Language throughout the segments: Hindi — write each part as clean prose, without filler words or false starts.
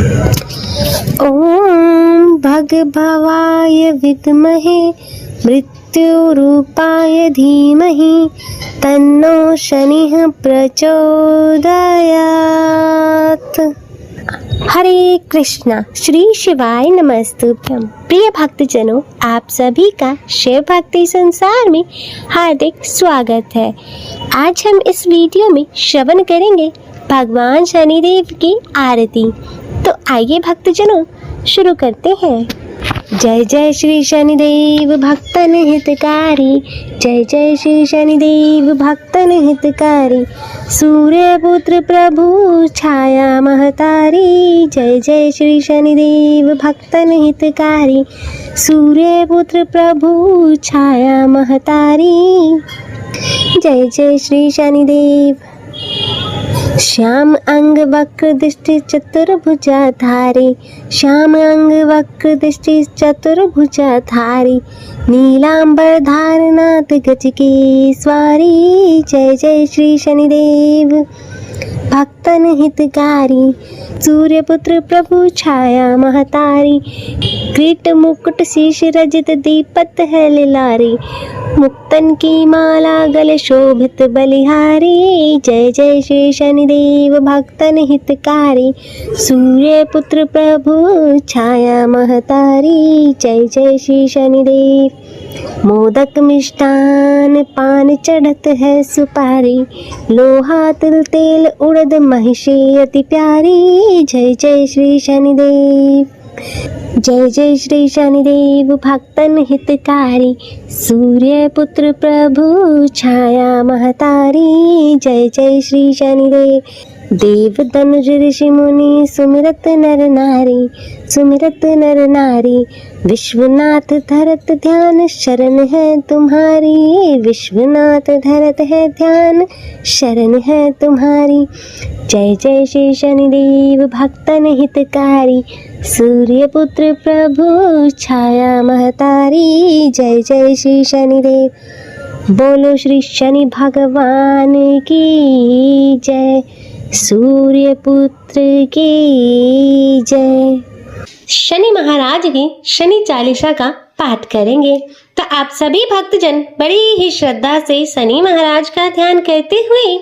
ॐ भगभवाय विद्महे मृत्युरूपाय धीमहि तन्नो शनिः प्रचोदयात्। हरे कृष्णा, श्री शिवाय नमस्तुभ्यं। प्रिय भक्तजनों, आप सभी का शिव भक्ति संसार में हार्दिक स्वागत है। आज हम इस वीडियो में श्रवण करेंगे भगवान शनिदेव की आरती। तो आइए भक्तजनों शुरू करते हैं। जय जय श्री शनिदेव भक्तन हितकारी, जय जय श्री शनिदेव भक्तन हितकारी। सूर्यपुत्र प्रभु छाया महतारी, जय जय श्री शनिदेव भक्तन हितकारी। सूर्यपुत्र प्रभु छाया महतारी, जय जय श्री शनिदेव। श्याम अंग वक्र दृष्टि चतुर्भुजाधारी, श्याम अंग वक्र दृष्टि चतुर्भुजाधारी। नीलांबर धारनाथ गज की स्वारी, जय जय श्री शनिदेव भक्तन हितकारी। सूर्यपुत्र प्रभु छाया महतारी, किरीट मुकुट शीश रजत दीपत है लिलारी। मुक्तन की माला गले शोभित बलिहारी, जय जय श्री शनिदेव भक्तन हितकारी। सूर्यपुत्र प्रभु छाया महतारी, जय जय श्री शनिदेव। मोदक मिष्टान पान चढ़त है सुपारी, लोहा तिल तेल उड़द महिषी अति प्यारी। जय जय श्री शनिदेव, जय जय श्री शनिदेव भक्तन हितकारी। सूर्यपुत्र प्रभु छाया महतारी, जय जय श्री शनिदेव। देव धनुज ऋषि मुनि सुमिरत नर नारी, सुमिरत नर नारी। विश्वनाथ धरत ध्यान शरण है तुम्हारी, विश्वनाथ धरत है ध्यान शरण है तुम्हारी। जय जय श्री शनिदेव भक्तन हितकारी। सूर्यपुत्र प्रभु छाया महतारी, जय जय श्री शनिदेव। बोलो श्री शनि भगवान की जय, सूर्यपुत्र की जय। शनि महाराज की शनि चालीसा का पाठ करेंगे। तो आप सभी भक्तजन बड़ी ही श्रद्धा से शनि महाराज का ध्यान करते हुए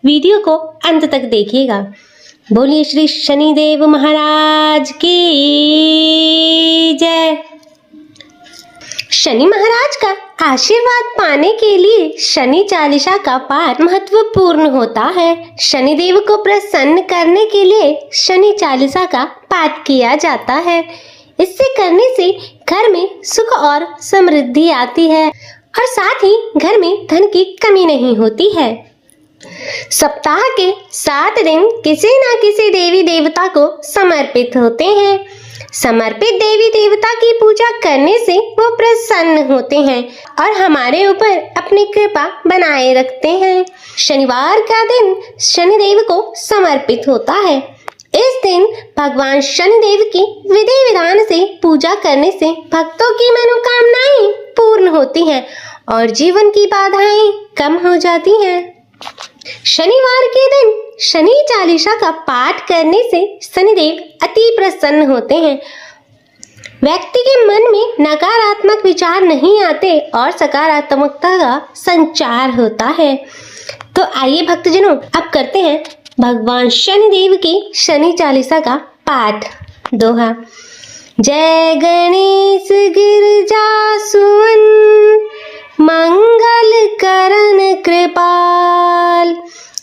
वीडियो को अंत तक देखिएगा। बोलिए श्री शनिदेव महाराज की जय। शनि महाराज का आशीर्वाद पाने के लिए शनि चालीसा का पाठ महत्वपूर्ण होता है। शनिदेव को प्रसन्न करने के लिए शनि चालीसा का पाठ किया जाता है। इससे करने से घर में सुख और समृद्धि आती है और साथ ही घर में धन की कमी नहीं होती है। सप्ताह के 7 दिन किसी न किसी देवी देवता को समर्पित होते हैं। समर्पित देवी देवता की पूजा करने से वो प्रसन्न होते हैं और हमारे ऊपर अपनी कृपा बनाए रखते हैं। शनिवार का दिन शनिदेव को समर्पित होता है। इस दिन भगवान शनिदेव की विधि विधान से पूजा करने से भक्तों की मनोकामनाएं पूर्ण होती हैं और जीवन की बाधाएं कम हो जाती हैं। शनिवार के दिन शनि चालीसा का पाठ करने से शनिदेव अति प्रसन्न होते हैं। व्यक्ति के मन में नकारात्मक विचार नहीं आते और सकारात्मकता का संचार होता है। तो आइए भक्तजनों अब करते हैं भगवान शनिदेव की शनि चालीसा का पाठ। दोहा। जय गणेश गिरजा सुमन, मंगल करण कृपाल।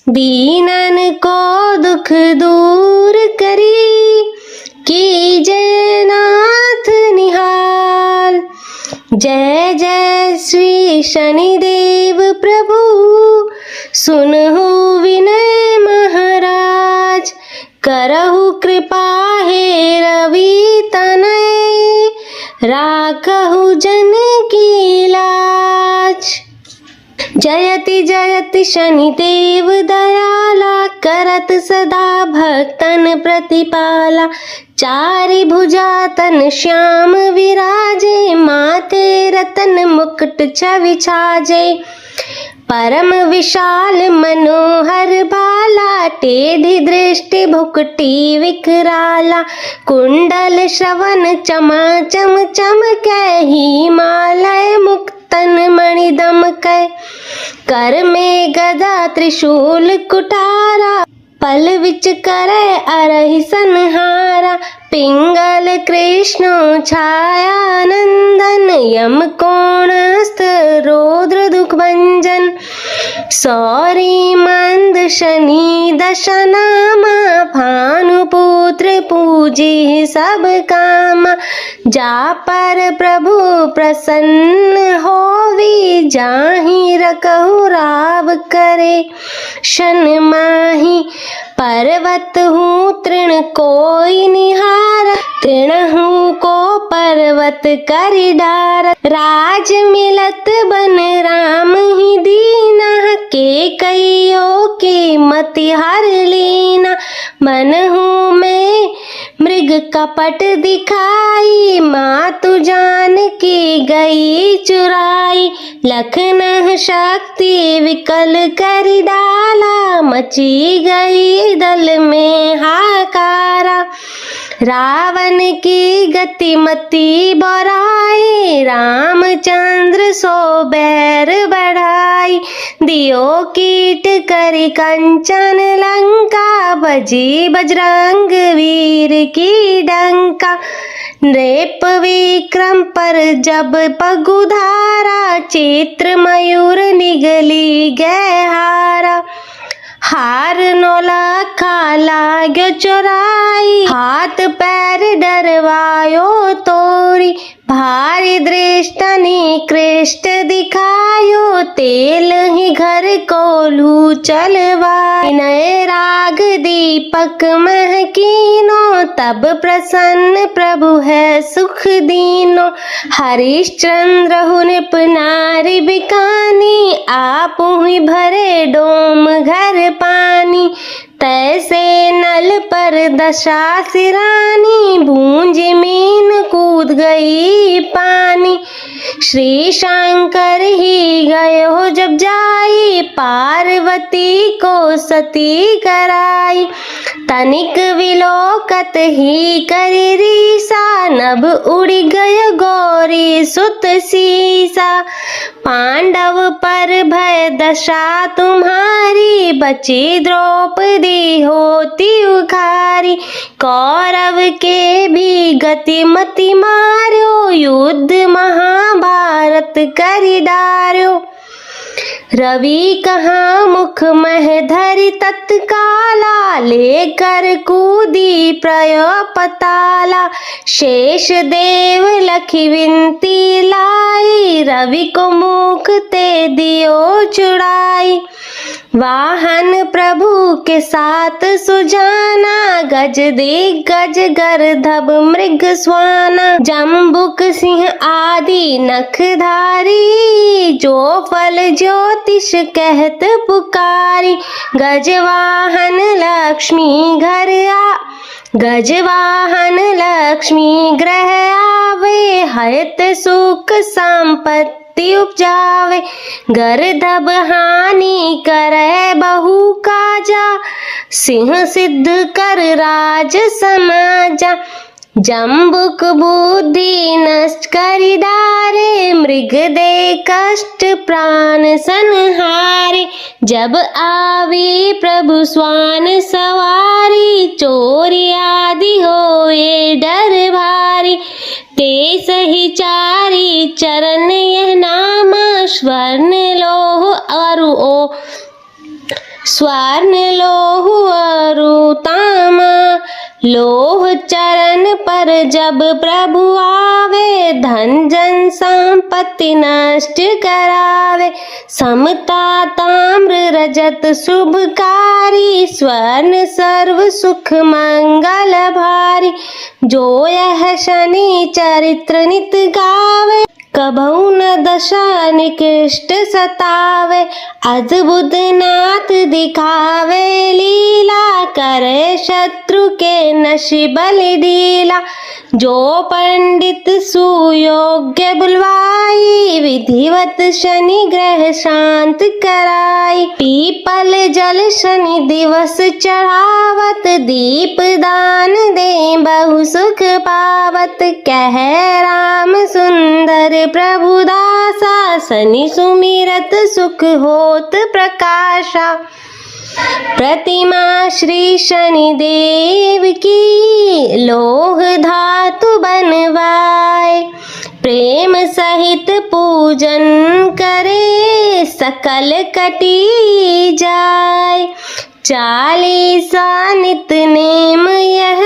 दीनन को दुख दूर करी, कीजय नाथ निहाल। जय जय श्री शनिदेव प्रभु, सुनहु विनय महाराज। करहु कृपा हे रवि तनय, राखहु जन की लाज। जयति जयति शनिदेव दयाला, करत सदा भक्तन प्रतिपाला। चारि भुजा तन श्याम विराजे, माथे रतन मुकुट छवि छाजे। परम विशाल मनोहर भाला, टेढ़ी दृष्टि भुकटी विकराला, कुंडल श्रवण चमाचम चमकै, हिमालय मुक्तन मणि दमकै, कर में गदा त्रिशूल कुठारा, पल विच करे अरहि संहारा, पिंगल कृष्ण छाया नंदन, यम कोणस्थ रौद्र दुख भंजन, सौरी मंद शनि दशनामा, भानुपुत्र पूजी सब कामा, जा पर प्रभु प्रसन्न होवी, जाहि रकहु राव करे शन माही, पर्वत हूँ तृण कोई निहार, तृणहु को पर्वत करि डार, राज मिलत बन राम ही दीना, के कइयो के मति हर लीना, मनहु में मृग कपट दिखाई, मातु जान की गई चुराई, लखनह शक्ति विकल करि डाला, मची गई दल में हाकारा, रावण की गति मति बढ़ाई, रामचंद्र सो बैर बढ़ाई, दियो कीट करि कंचन लंका, बजी बजरंग वीर की डंका, नृप विक्रम पर जब पगुधारा, चित्र मयूर निगली गए हारा, हार नौला खा लाग्यो चोराई, हाथ पैर डरवायो तोरी, भारी दृष्टनि कृष्ट दिखायो, तेल ही घर को लू चलवाई, नए राग दीपक महकीनो, तब प्रसन्न प्रभु है सुख दीनो, हरिश्चंद्र हु नृप नारी बिकानी, आप ही भरे डोम घर पानी, तैसे नल पर दशा सिरानी, बूंज मीन कूद गई पानी, श्री शंकर ही गए हो जब जाई, पार्वती को सती कराई, तनिक विलोकत ही करी रीसा, नभ उड़ी गय गौरी सुत सीसा, पांडव पर भय दशा तुम्हारी, बची द्रौपदी होती उखारी, कौरव के भी गति मति मार्यो, युद्ध महाभारत करि डार्यो, रवि कहाँ मुख मह धरि तत्काला, लेकर कूदी प्रयो पताला, शेष देव लखी विनती लाई, रवि को मुख ते दियो छुड़ाई, वाहन प्रभु के साथ सुजाना, गज दिग्गज गर्दभ मृग स्वाना, जम्बुक सिंह आदि नखधारी, जो फल ज्योतिष कहत पुकारी, गजवाहन लक्ष्मी घर आ, गजवाहन लक्ष्मी ग्रह आवे, हयत सुख संपत्ति उपजावे, गर्दभ हानि करे बहु काजा, सिंह सिद्ध कर राज समाजा, जम्बुक बुद्धि नष्ट करि डारे, मृग दे कष्ट प्राण संहारे, जब आवी प्रभु स्वान सवारी, चोरी आदि होए डर भारी, ते सही चारी चरण यह नामा, स्वर्ण लोह अरु तामा, लोह चरण पर जब प्रभु आवे, धन जन संपत्ति नष्ट करावे, समता ताम्र रजत शुभकारी, स्वर्ण सर्व सुख मंगल भारी, जो यह शनि चरित्र नित गावे, कबहु न दशा निकृष्ट सतावे, अद्भुत नाथ दिखावे लीला, करे शत्रु के नशि बलि ढीला, जो पंडित सुयोग्य बुलवाई, विधिवत शनि ग्रह शांत कराई। पीपल जल शनि दिवस चढ़ावत, दीप दान दे बहु सुख पावत। कह राम सुंदर प्रभु दासा, शनि सुमिरत सुख होत प्रकाशा। प्रतिमा श्री शनि देव की, लोह धातु बनवाए। प्रेम सहित पूजन करे, सकल कटी जाए। 40 नित नेम यह,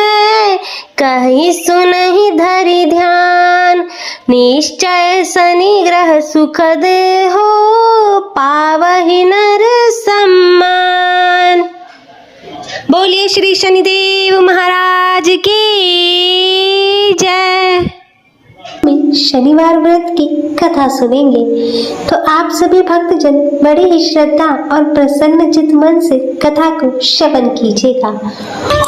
कहीं सुनहि धरि ध्यान। निश्चय शनि ग्रह सुखद हो, पावहि नर सम्मान। बोलिए श्री शनिदेव महाराज की जय। शनिवार व्रत की कथा सुनेंगे तो आप सभी भक्तजन बड़े ही श्रद्धा और प्रसन्न चित मन से कथा को श्रवण कीजिएगा।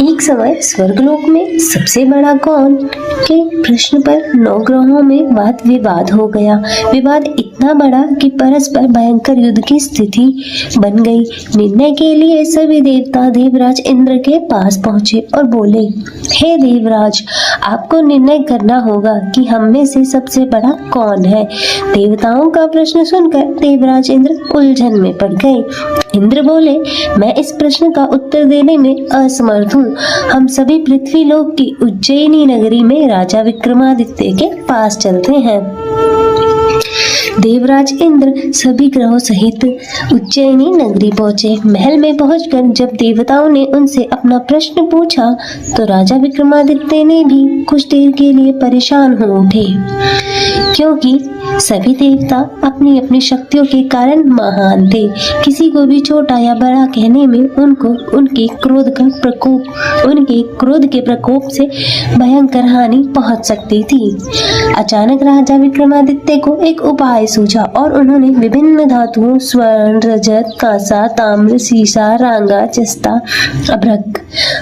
एक समय स्वर्गलोक में सबसे बड़ा कौन के प्रश्न पर 9 ग्रहों में वाद विवाद हो गया। विवाद इतना बड़ा कि परस्पर भयंकर युद्ध की स्थिति बन गई। निर्णय के लिए सभी देवता देवराज इंद्र के पास पहुंचे और बोले, हे देवराज, आपको निर्णय करना होगा कि हम में से सबसे बड़ा कौन है। देवताओं का प्रश्न सुनकर देवराज इंद्र उलझन में पड़ गए। इंद्र बोले, मैं इस प्रश्न का उत्तर देने में असमर्थ हूँ। हम सभी पृथ्वी लोक की उज्जैनी नगरी में राजा विक्रमादित्य के पास चलते हैं। देवराज इंद्र सभी ग्रहों सहित उज्जैनी नगरी पहुंचे। महल में पहुंचकर जब देवताओं ने उनसे अपना प्रश्न पूछा तो राजा विक्रमादित्य ने भी कुछ देर के लिए परेशान हो उठे, क्योंकि सभी देवता अपनी अपनी शक्तियों के कारण महान थे। किसी को भी छोटा या बड़ा कहने में उनको उनके क्रोध के प्रकोप से भयंकर हानि पहुंच सकती थी। अचानक राजा विक्रमादित्य को एक उपाय सूझा और उन्होंने विभिन्न धातुओं स्वर्ण, रजत, कांसा, ताम्र, सीसा, रांगा, जस्ता, अभ्रक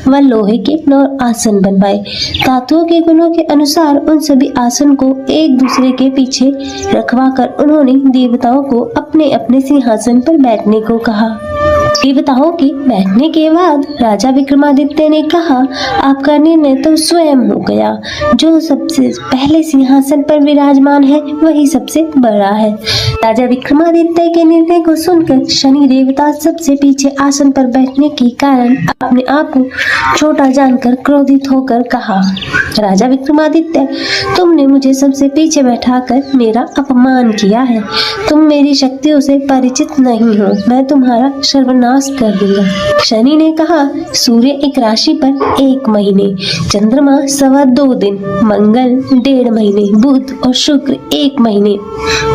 व लोहे के 9 आसन बनवाए। धातुओं के गुणों के अनुसार उन सभी आसन को एक दूसरे के पीछे रखवाकर उन्होंने देवताओं को अपने अपने सिंहासन पर बैठने को कहा। देवताओं के बैठने के बाद राजा विक्रमादित्य ने कहा, आपका निर्णय तो स्वयं हो गया। जो सबसे पहले सिंहासन पर विराजमान है वही सबसे बड़ा है। राजा विक्रमादित्य के निर्णय को सुनकर शनि देवता सबसे पीछे आसन पर बैठने के कारण अपने आप को छोटा जानकर क्रोधित होकर कहा, राजा विक्रमादित्य, तुमने मुझे सबसे पीछे बैठाकर मेरा अपमान किया है। तुम मेरी शक्तियों से परिचित नहीं हो। मैं तुम्हारा सर्वनाश कर दूंगा। शनि ने कहा, सूर्य एक राशि पर 1 महीने, चंद्रमा 2.25 दिन, मंगल 1.5 महीने, बुध और शुक्र 1 महीने,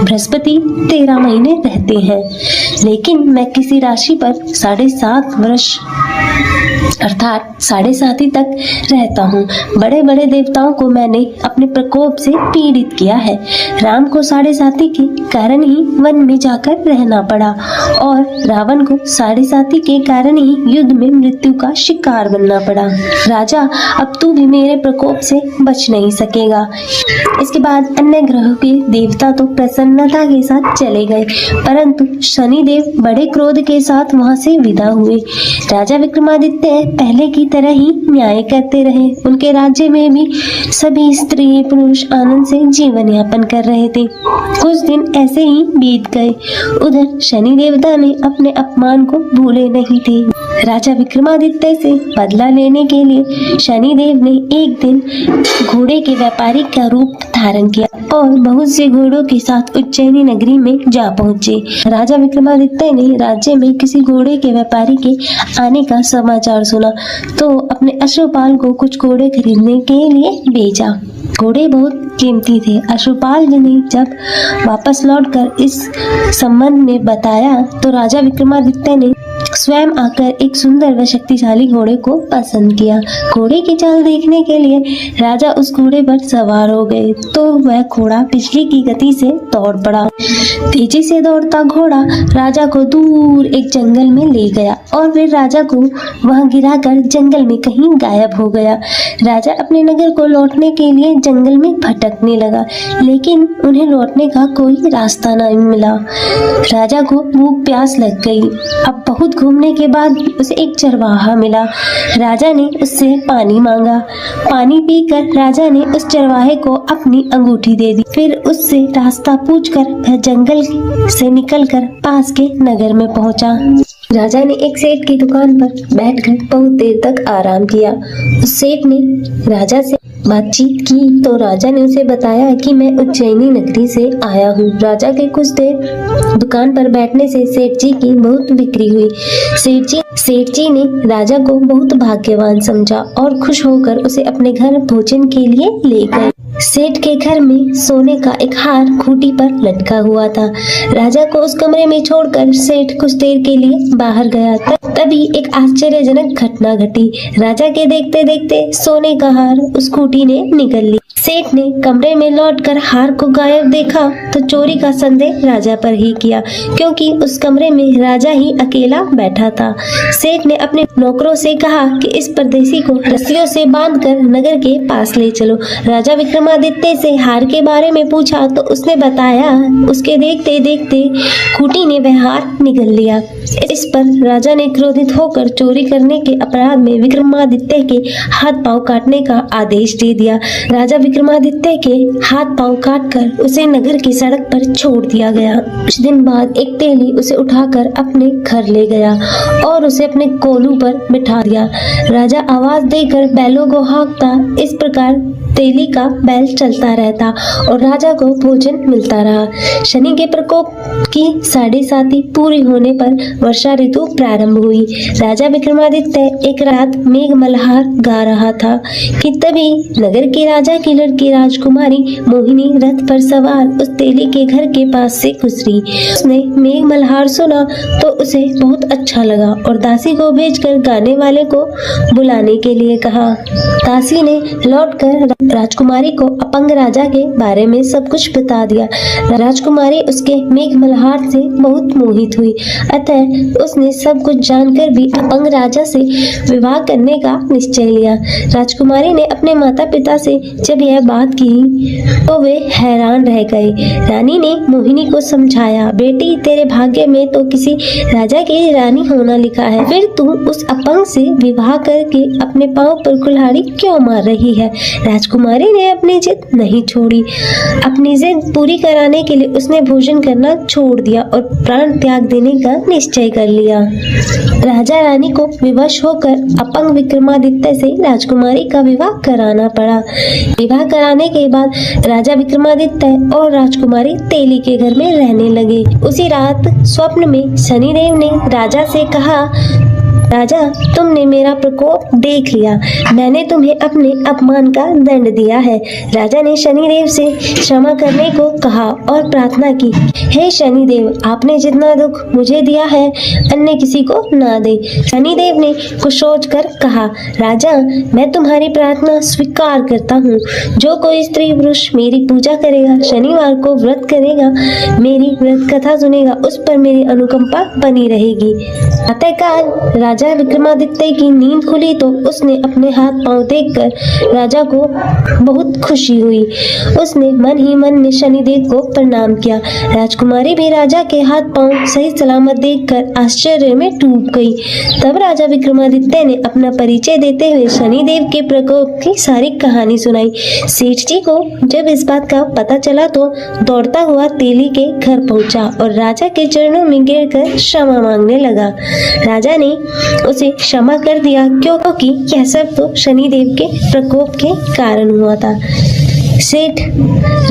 बृहस्पति 13 महीने रहते हैं। लेकिन मैं किसी राशि पर 7.5 वर्ष अर्थात 7.5 तक रहता हूँ। बड़े बड़े देवताओं को मैंने अपने प्रकोप से पीड़ित किया है। राम को 7.5 के कारण ही वन में जाकर रहना पड़ा और रावण को 7.5 के कारण ही युद्ध में मृत्यु का शिकार बनना पड़ा। राजा, अब तू भी मेरे प्रकोप से बच नहीं सकेगा। इसके बाद अन्य ग्रहों के देवता तो प्रसन्नता के साथ चले गए, परंतु शनिदेव बड़े क्रोध के साथ वहां से विदा हुए। राजा विक्रमादित्य पहले की तरह ही न्याय करते रहे। उनके राज्य में भी सभी स्त्री पुरुष आनंद से जीवन यापन कर रहे थे। कुछ दिन ऐसे ही बीत गए। उधर शनि देवता ने अपने अपमान को भूले नहीं थे। राजा विक्रमादित्य से बदला लेने के लिए शनिदेव ने एक दिन घोड़े के व्यापारी का रूप धारण किया और बहुत से घोड़ों के साथ उज्जैनी नगरी में जा पहुंचे। राजा विक्रमादित्य ने राज्य में किसी घोड़े के व्यापारी के आने का समाचार सुना तो अपने अश्वपाल को कुछ घोड़े खरीदने के लिए भेजा। घोड़े बहुत कीमती थे। अश्वपाल ने जब वापस लौटकर इस संबंध में बताया तो राजा विक्रमादित्य ने स्वयं आकर एक सुंदर व शक्तिशाली घोड़े को पसंद किया। घोड़े की चाल देखने के लिए राजा उस घोड़े पर सवार हो गए तो वह घोड़ा बिजली की गति से दौड़ पड़ा। तेजी से दौड़ता घोड़ा राजा को दूर एक जंगल में ले गया और फिर राजा को वहां गिराकर जंगल में कहीं गायब हो गया। राजा अपने नगर को लौटने के लिए जंगल में भटकने लगा, लेकिन उन्हें लौटने का कोई रास्ता नहीं मिला। राजा को भूख प्यास लग गई। अब बहुत घूमने के बाद उसे एक चरवाहा मिला। राजा ने उससे पानी मांगा। पानी पीकर राजा ने उस चरवाहे को अपनी अंगूठी दे दी। फिर उससे रास्ता पूछकर वह जंगल से निकलकर पास के नगर में पहुंचा। राजा ने एक सेठ की दुकान पर बैठकर बहुत देर तक आराम किया। उस सेठ ने राजा से बातचीत की तो राजा ने उसे बताया कि मैं उज्जैनी नगरी से आया हूँ। राजा के कुछ देर दुकान पर बैठने से सेठ जी की बहुत बिक्री हुई। सेठ जी ने राजा को बहुत भाग्यवान समझा और खुश होकर उसे अपने घर भोजन के लिए ले गए। सेठ के घर में सोने का एक हार खूंटी पर लटका हुआ था। राजा को उस कमरे में छोड़कर सेठ कुछ देर के लिए बाहर गया। तभी एक आश्चर्यजनक घटना घटी। राजा के देखते देखते सोने का हार उस खूंटी ने निगल ली। सेठ ने कमरे में लौटकर हार को गायब देखा तो चोरी का संदेह राजा पर ही किया, क्योंकि उस कमरे में राजा ही अकेला बैठा था। सेठ ने अपने नौकरों से कहा कि इस परदेसी को रस्सियों से बांधकर नगर के पास ले चलो। राजा विक्रमादित्य से हार के बारे में पूछा तो उसने बताया उसके देखते देखते खूंटी ने वह हार निगल लिया। इस पर राजा ने क्रोधित होकर चोरी करने के अपराध में विक्रमादित्य के हाथ पांव काटने का आदेश दे दिया। राजा विक्रमादित्य के हाथ पांव काटकर उसे नगर की सड़क पर छोड़ दिया गया। कुछ दिन बाद एक तेली उसे उठाकर अपने घर ले गया और उसे अपने कोलू पर बिठा दिया। राजा आवाज देकर बैलों को हाँकता। इस प्रकार तेली का बैल चलता रहता और राजा को भोजन मिलता रहा। शनि के प्रकोप की 7.5 पूरी होने पर वर्षा ऋतु प्रारंभ हुई। राजा विक्रमादित्य एक रात मेघ मल्हार गा रहा था कि तभी नगर के राजा की लड़की राजकुमारी मोहिनी रथ पर सवार उस तेली के घर के पास से गुजरी। उसने मेघ मल्हार सुना तो उसे बहुत अच्छा लगा और दासी को भेजकर गाने वाले को बुलाने के लिए कहा। दासी ने लौटकर राजकुमारी को अपंग राजा के बारे में सब कुछ बता दिया। राजकुमारी उसके मेघ मल्हार से बहुत मोहित हुई, अतः उसने सब कुछ जानकर भी अपंग राजा से विवाह करने का निश्चय लिया। राजकुमारी ने अपने माता पिता से जब यह बात की तो वे हैरान रह गए। रानी ने मोहिनी को समझाया, बेटी तेरे भाग्य में तो किसी राजा की रानी होना लिखा है, फिर तू उस अपंग से विवाह करके अपने पांव पर कुल्हाड़ी क्यों मार रही है। राजकुमारी ने अपनी जिद नहीं छोड़ी। अपनी जिद पूरी कराने के लिए उसने भोजन करना छोड़ दिया और प्राण त्याग देने का निश्चय कर लिया। राजा रानी को विवश होकर अपंग विक्रमादित्य से राजकुमारी का विवाह कराना पड़ा। विवाह कराने के बाद राजा विक्रमादित्य और राजकुमारी तेली के घर में रहने लगे। उसी रात स्वप्न में शनिदेव ने राजा से कहा, राजा तुमने मेरा प्रकोप देख लिया, मैंने तुम्हें अपने अपमान का दंड दिया है। राजा ने शनिदेव से क्षमा करने को कहा और प्रार्थना की, हे शनिदेव आपने जितना दुख मुझे दिया है अन्य किसी को ना दे। शनिदेव ने कुछ सोचकर कहा, राजा मैं तुम्हारी प्रार्थना स्वीकार करता हूँ। जो कोई स्त्री पुरुष मेरी पूजा करेगा, शनिवार को व्रत करेगा, मेरी व्रत कथा सुनेगा, उस पर मेरी अनुकंपा बनी रहेगी। प्रातःकाल राजा विक्रमादित्य की नींद खुली तो उसने अपने हाथ पांव देखकर राजा को बहुत खुशी हुई। उसने मन ही मन में शनिदेव को प्रणाम किया। राजकुमारी भी राजा के हाथ पांव सही सलामत देखकर आश्चर्य में डूब गई। तब राजा विक्रमादित्य ने अपना परिचय देते हुए शनिदेव के प्रकोप की सारी कहानी सुनाई। सेठ जी को जब इस बात का पता चला तो दौड़ता हुआ तेली के घर पहुंचा और राजा के चरणों में गिरकर क्षमा मांगने लगा। राजा ने उसे क्षमा कर दिया क्योंकि यह सब तो शनिदेव के प्रकोप के कारण हुआ था। सेठ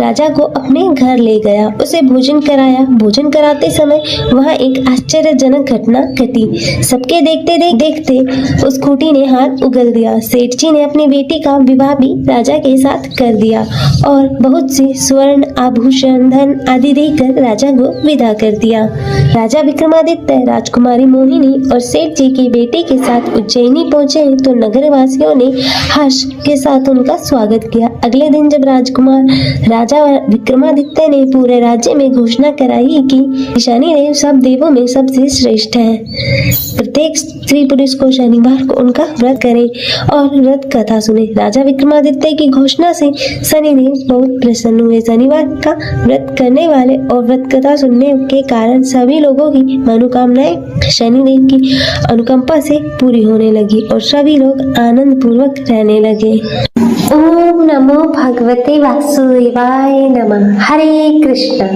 राजा को अपने घर ले गया, उसे भोजन कराया। भोजन कराते समय वहाँ एक आश्चर्यजनक घटना घटी। सबके देखते देखते उस खूंटी ने हाथ उगल दिया। सेठ जी ने अपनी बेटी का विवाह भी राजा के साथ कर दिया और बहुत से स्वर्ण आभूषण धन आदि देकर राजा को विदा कर दिया। राजा विक्रमादित्य राजकुमारी मोहिनी और सेठ जी की बेटी के साथ उज्जैनी पहुंचे तो नगरवासियों ने हर्ष के साथ उनका स्वागत किया। अगले दिन जब राजकुमार राजा विक्रमादित्य ने पूरे राज्य में घोषणा कराई कि शनिदेव सब देवों में सबसे श्रेष्ठ है, प्रत्येक स्त्री पुरुष को शनिवार को उनका व्रत करे और व्रत कथा सुने। राजा विक्रमादित्य की घोषणा से शनिदेव बहुत प्रसन्न हुए। शनिवार का व्रत करने वाले और व्रत कथा सुनने के कारण सभी लोगों की मनोकामनाएं शनिदेव की अनुकंपा से पूरी होने लगी और सभी लोग आनंद पूर्वक रहने लगे। ओम नमो भगवते वासुदेवाय नमः। हरे कृष्ण।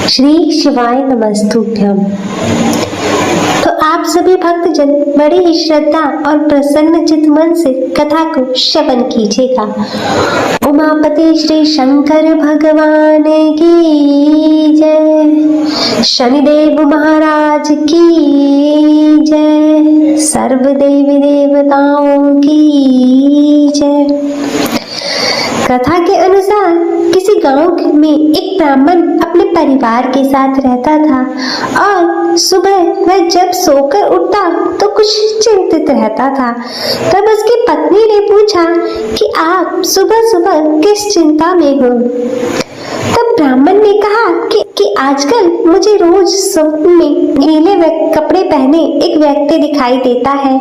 श्री शिवाय नमस्तुभ्यम। तो आप सभी भक्तजन बड़ी ही श्रद्धा और प्रसन्न चित्त मन से कथा को श्रवण कीजिएगा। उमापति श्री शंकर भगवान की जय, शनिदेव महाराज की जय, सर्व देवी देवताओं की जय। कथा के अनुसार किसी गांव में एक ब्राह्मण अपने परिवार के साथ रहता था और सुबह वह जब सोकर उठता तो कुछ चिंतित रहता था। तब उसकी पत्नी ने पूछा कि आप सुबह सुबह किस चिंता में हो। तब ब्राह्मण ने कहा कि आजकल मुझे रोज स्वप्न में नीले कपड़े पहने एक व्यक्ति दिखाई देता है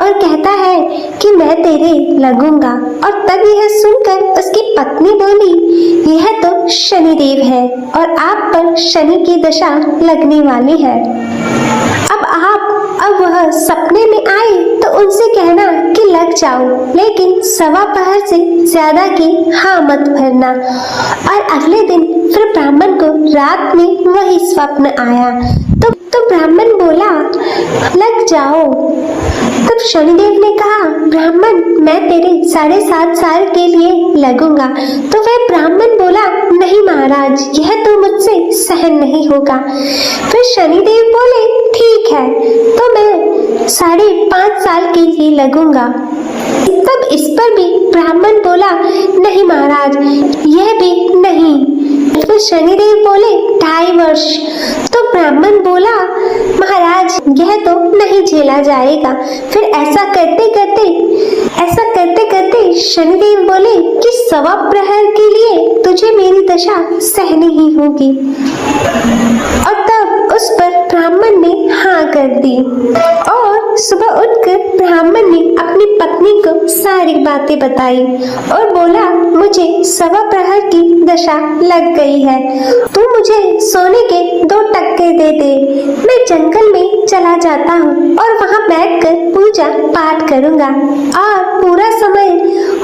और कहता है कि मैं तेरे लगूंगा। और तब यह सुनकर उसकी पत्नी बोली, यह तो शनिदेव है और आप पर शनि की दशा लगने वाली है। अब वह सपने में आए तो उनसे कहना कि लग जाओ, लेकिन सवा पहर से ज्यादा की हाँ मत भरना। और अगले दिन फिर ब्राह्मण को रात में वही स्वप्न आया तो ब्राह्मण बोला, लग जाओ। तब शनिदेव ने कहा, ब्राह्मण मैं तेरे 7.5 साल के लिए लगूंगा। तो वह ब्राह्मण बोला, नहीं महाराज, यह तो मुझसे सहन नहीं होगा। फिर शनिदेव बोले, ठीक है तो मैं 5.5 साल के लिए लगूंगा। तब इस पर भी ब्राह्मण बोला, नहीं महाराज, यह भी नहीं। फिर शनिदेव बोले, 2.5 वर्ष। तो ब्राह्मण बोला, महाराज यह तो नहीं झेला जाएगा। फिर ऐसा करते करते शनिदेव बोले कि सवा प्रहर के लिए तुझे मेरी दशा सहनी ही होगी। और तब उस पर ब्राह्मण ने हाँ कर दी और सुबह उठकर ब्राह्मण ने अपनी पत्नी को सारी बातें बताई और बोला, मुझे सवा प्रहर की दशा लग गई है, तू मुझे सोने के 2 टक्के दे दे। मैं जंगल में चला जाता हूँ और वहाँ बैठकर पूजा पाठ करूँगा और पूरा समय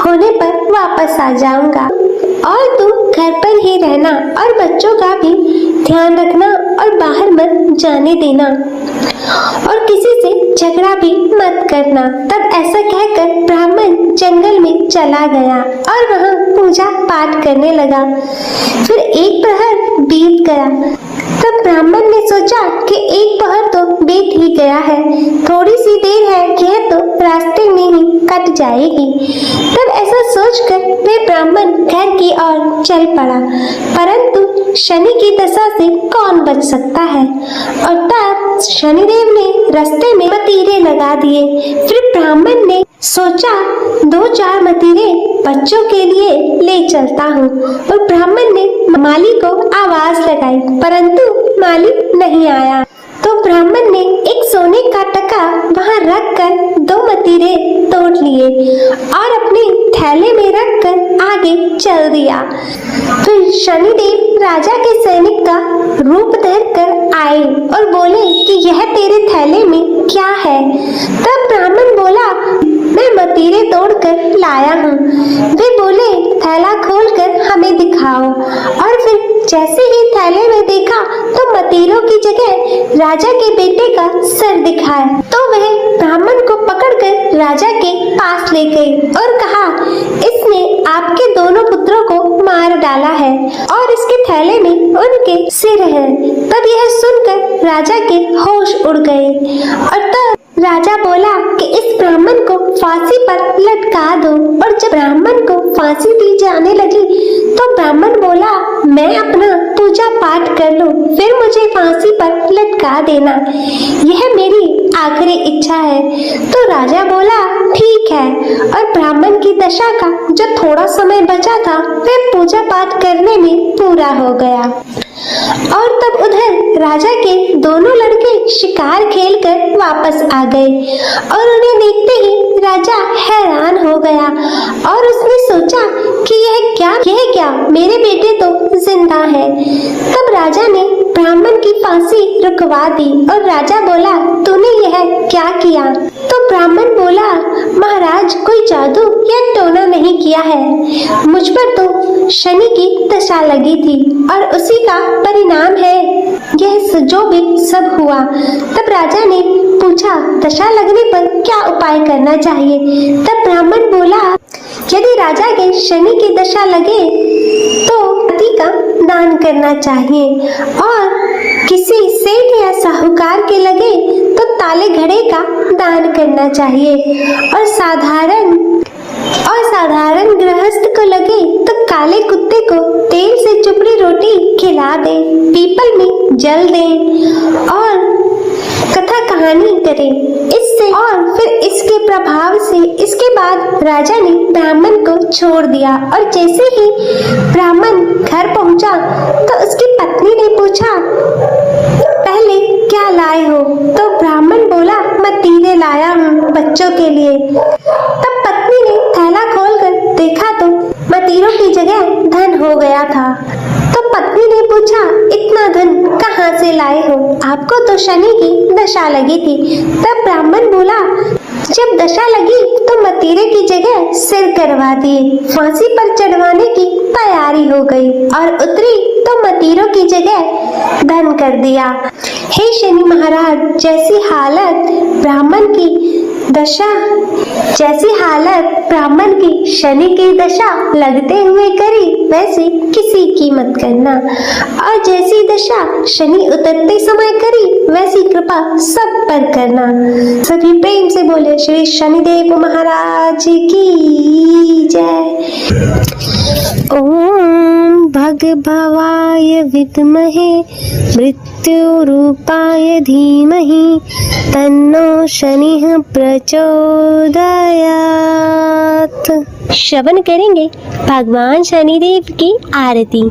होने पर वापस आ जाऊँगा। और तू घर पर ही रहना और बच्चों का भी ध्यान रखना और बाहर मत जाने देना और किसी से झगड़ा भी मत करना। तब ऐसा कहकर ब्राह्मण जंगल में चला गया और वहाँ पूजा पाठ करने लगा। फिर 1 प्रहर बीत गया। तब ब्राह्मण ने सोचा कि 1 प्रहर तो बीत ही गया है, थोड़ी सी देर है, यह तो रास्ते में ही कट जाएगी। तब ऐसा सोचकर वह ब्राह्मण घर की ओर चल पड़ा, परंतु शनि की दशा से कौन बच सकता है। और तब शनिदेव ने रास्ते में मतीरे लगा दिए। फिर ब्राह्मण ने सोचा 2-4 मतीरे बच्चों के लिए ले चलता हूँ। और ब्राह्मण ने माली को आवाज लगाई, परंतु माली नहीं आया। तो ब्राह्मण ने एक सोने का टका वहाँ रखकर 2 मतीरे तोड़ लिए और अपने थैले में रखकर आगे चल दिया। फिर शनिदेव राजा के सैनिक का रूप धरकर आए और बोले कि यह तेरे थैले में क्या है। तब ब्राह्मण बोला, मैं मतीरे तोड़कर लाया हूँ। वे बोले, थैला खोलकर हमें दिखाओ। और फिर जैसे ही थैले में देखा तो मतीरों की जगह राजा के बेटे का सर दिखाया। तो वह ब्राह्मण को पकड़कर राजा के पास ले गई और कहा, इसने आपके दोनों पुत्रों और इसके थैले में उनके सिर है। तब यह सुनकर राजा के होश उड़ गए और तब राजा बोला कि इस ब्राह्मण को फांसी पर लटका दो। और जब ब्राह्मण को फांसी दी जाने लगी तो ब्राह्मण बोला, मैं अपना पूजा पाठ कर लूं, फिर मुझे फांसी पर लटका देना, यह मेरी आखिरी इच्छा है। तो राजा बोला, ठीक है। और ब्राह्मण की दशा का जो थोड़ा समय बचा था वह पूजा पाठ करने में पूरा हो गया। और तब उधर राजा के दोनों लड़के शिकार खेलकर वापस आ गए और उन्हें देखते ही राजा हैरान हो गया और उसने सोचा कि यह क्या मेरे बेटे तो जिंदा है। तब राजा ने ब्राह्मण की फांसी रुकवा दी और राजा बोला, तूने यह क्या किया? तो ब्राह्मण बोला, महाराज कोई जादू या टोना नहीं किया है, मुझ पर तो शनि की दशा लगी थी और उसी का परिणाम है यह जो भी सब हुआ। तब राजा ने पूछा, दशा लगने पर क्या उपाय करना चाहिए? तब ब्राह्मण बोला, यदि राजा के शनि की दशा लगे तो पति का दान करना चाहिए और किसी सेठ या साहूकार के लगे तो ताले घड़े का दान करना चाहिए और साधारण गृहस्थ को लगे तो काले कुत्ते को तेल से चुपड़ी रोटी खिला दे, पीपल में जल दे और कथा कहानी करे। इससे और फिर इसके प्रभाव से इसके बाद राजा ने ब्राह्मण को छोड़ दिया। और जैसे ही ब्राह्मण घर पहुंचा तो उसकी पत्नी ने पूछा, पहले क्या लाए हो? तो ब्राह्मण बोला, मतीरे लाया हूँ बच्चों के लिए। तब पत्नी ने थैला खोलकर देखा तो मतीरों की जगह धन हो गया था। तो पत्नी ने पूछा, इतना धन कहाँ से लाए हो? आपको तो शनि की दशा लगी थी। तब ब्राह्मण बोला, जब दशा लगी तो मतीरे की जगह सिर करवा दिए, फांसी पर चढ़वाने की तैयारी हो गई और उतरी तो मतीरों की जगह धन कर दिया। हे शनि महाराज, जैसी हालत ब्राह्मण की शनि की दशा लगते हुए करी, वैसे किसी की मत करना, और जैसी दशा शनि उतरते समय करी वैसी कृपा सब पर करना। सभी प्रेम से बोले श्री शनिदेव महाराज की जय। ओम भगभवाय विद्महे मृत्युरूपाय धीमहि तन्नो शनिः प्रचोदयात्। श्रवण करेंगे भगवान शनिदेव की आरती।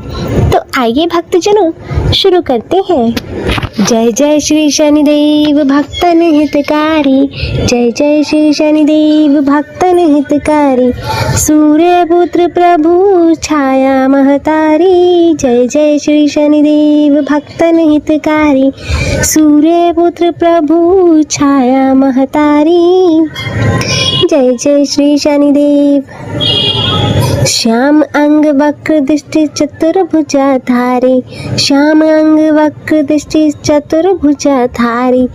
तो आइए भक्तजनों शुरू करते हैं। जय जय श्री शनिदेव भक्तन हितकारी, जय जय श्री शनिदेव भक्तन हितकारी, सूर्यपुत्र प्रभु छाया महतारी, जय जय श्री शनिदेव भक्तन हितकारी, सूर्यपुत्र प्रभु छाया महतारी, जय जय श्री शनिदेव। श्याम अंग वक्र दृष्टि चतुर्भुजा धारी, श्याम अंग वक्र दृष्टि चतुर्भुजा धारी,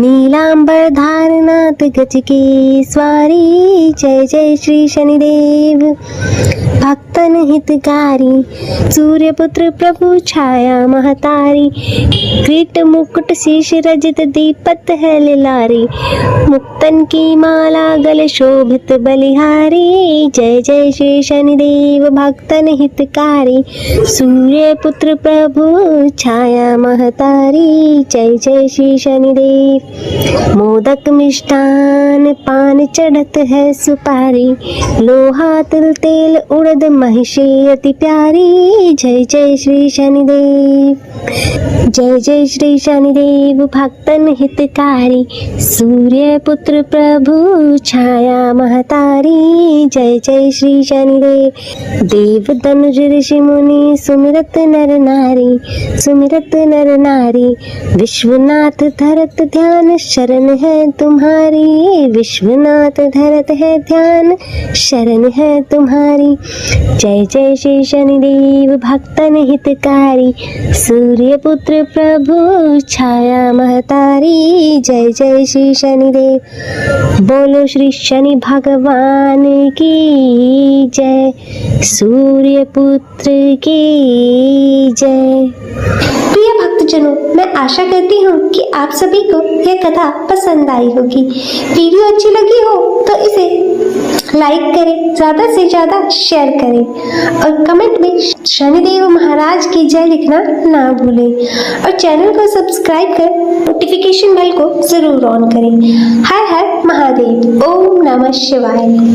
नीलांबर धारनाथ गज की स्वारी, जय जय श्री शनिदेव भक्तन हितकारी, सूर्यपुत्र प्रभु छाया महतारी, किरीट मुकुट शीश रजत दीपत है लिलारी, मुक्तन की माला गले शोभित बलिहारी, जय जय श्री शनिदेव भक्तन हितकारी, सूर्यपुत्र प्रभु छाया महतारी, जय जय श्री शनिदेव। मोदक मिष्ठान पान चढ़त है सुपारी, लोहा तिल तेल उड़द महिषी अति प्यारी, जय जय श्री शनिदेव। जय जय श्री शनिदेव भक्तन हितकारी, सूर्यपुत्र प्रभु छाया महतारी, जय जय श्री शनिदेव। देव धनुज ऋषि मुनि सुमिरत नर नारी, विश्वनाथ धरत ध्यान शरण है तुम्हारी, विश्वनाथ धरत है ध्यान शरण है तुम्हारी, जय जय श्री शनिदेव भक्तन हितकारी, सूर्यपुत्र प्रभु छाया महतारी। जय जय श्री शनिदेव, बोलो श्री शनि भगवान की जय, सूर्यपुत्र की जय। प्रिय भक्तजनों, मैं आशा करती हूँ कि आप सभी को यह कथा पसंद आई होगी। वीडियो अच्छी लगी हो तो इसे लाइक करें, ज़्यादा से ज़्यादा शेयर करें और कमेंट में शनिदेव महाराज की जय लिखना ना भूलें और चैनल को सब्सक्राइब कर नोटिफिकेशन बेल को ज़रूर ऑन करें। हर हर महादेव, ओम नमः शिवाय।